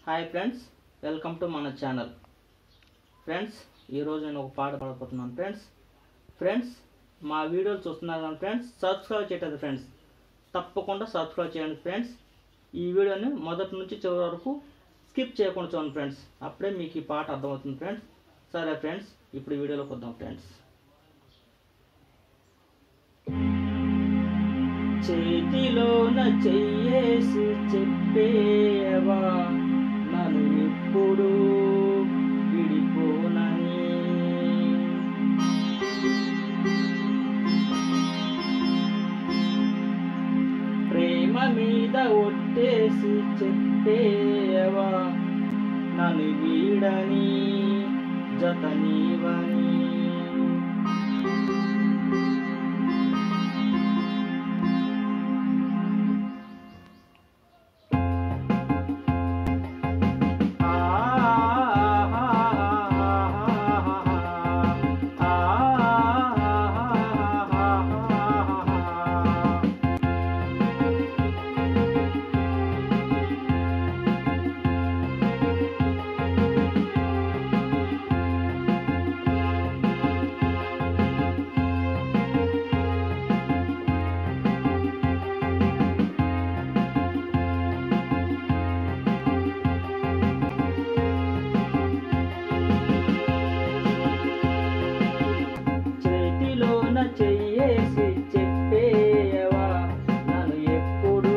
Hi friends, welcome to మన channel. Friends, ఈరోజు నేను ఒక పాట పాడబోతున్నాను. ఫ్రెండ్స్ మా వీడియోలు చూస్తున్నారు కానీ ఫ్రెండ్స్ సబ్స్క్రైబ్ చేయలేదు ఫ్రెండ్స్, తప్పకుండా సబ్స్క్రైబ్ చేయండి ఫ్రెండ్స్. ఈ వీడియోని మొదటి నుంచి చివరి వరకు స్కిప్ చేయకుండా చూడండి ఫ్రెండ్స్, అప్పుడే మీకు ఈ పాట అర్థమవుతుంది ఫ్రెండ్స్. సరే ఫ్రెండ్స్, ఇప్పుడు ఈ వీడియోలోకి వద్దాం ఫ్రెండ్స్. చేతిలోన చెయ్యేసి చెప్పేవా నన్ను ఎప్పుడు విడిపోనని, ప్రేమ మీద ఒట్టేసి చెప్పేవా నన్ను వీడని జతనీవని, చెయ్యేసి చెప్పేవా నన్ను ఎప్పుడు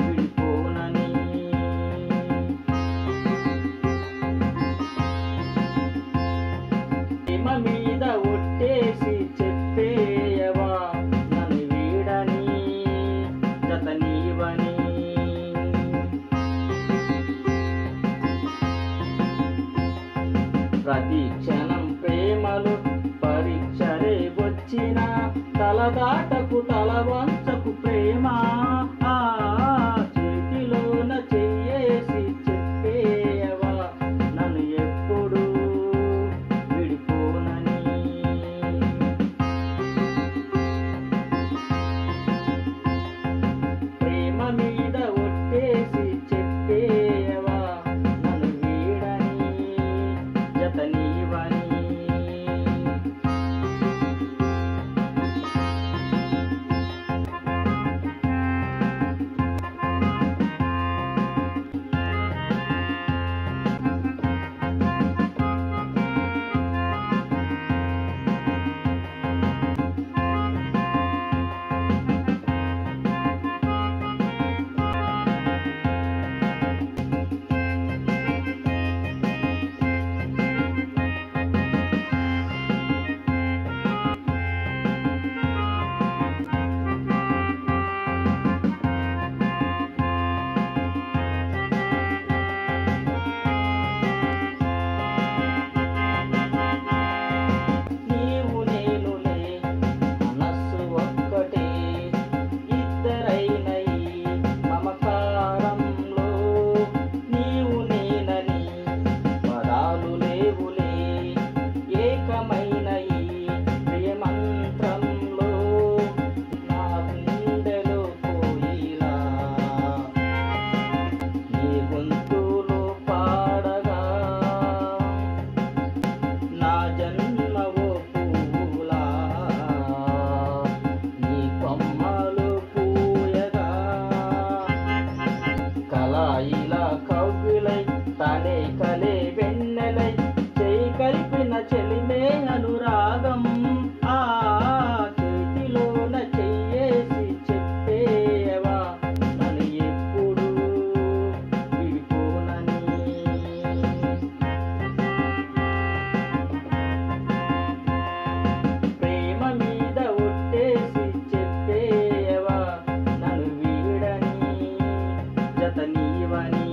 విడిపోనని, ప్రేమ మీద ఒట్టేసి చెప్పేవా నన్ను వీడని జతనీవని, ప్రతి క్షణం ప్రేమలు పరీక్షరే వచ్చిన తలదాటకు తల వంచకు ప్రేమ, చేతిలోన చెయ్యేసి చెప్పేవా నన్ను ఎప్పుడు విడిపోనని, ప్రేమ మీద ఒట్టేసి చెప్పేవా నన్ను వీడని జతనీవని. ఇలా కౌగిలై తానే కలే వెన్నెలై చేయి కలిపిన చెలిమే అనురాగం, చేతిలోన చెయ్యేసి చెప్పేవా నన్ను ఎప్పుడు విడిపోనని, ప్రేమ మీద ఒట్టేసి చెప్పేవా నన్ను వీడని జతనీవని.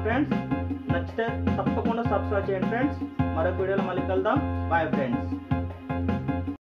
ఫ్రెండ్స్. నచ్చితే తప్పకుండా సబ్స్క్రైబ్ చేయండి ఫ్రెండ్స్. మరొక వీడియోలో మళ్ళీ కలుద్దాం. Bye friends.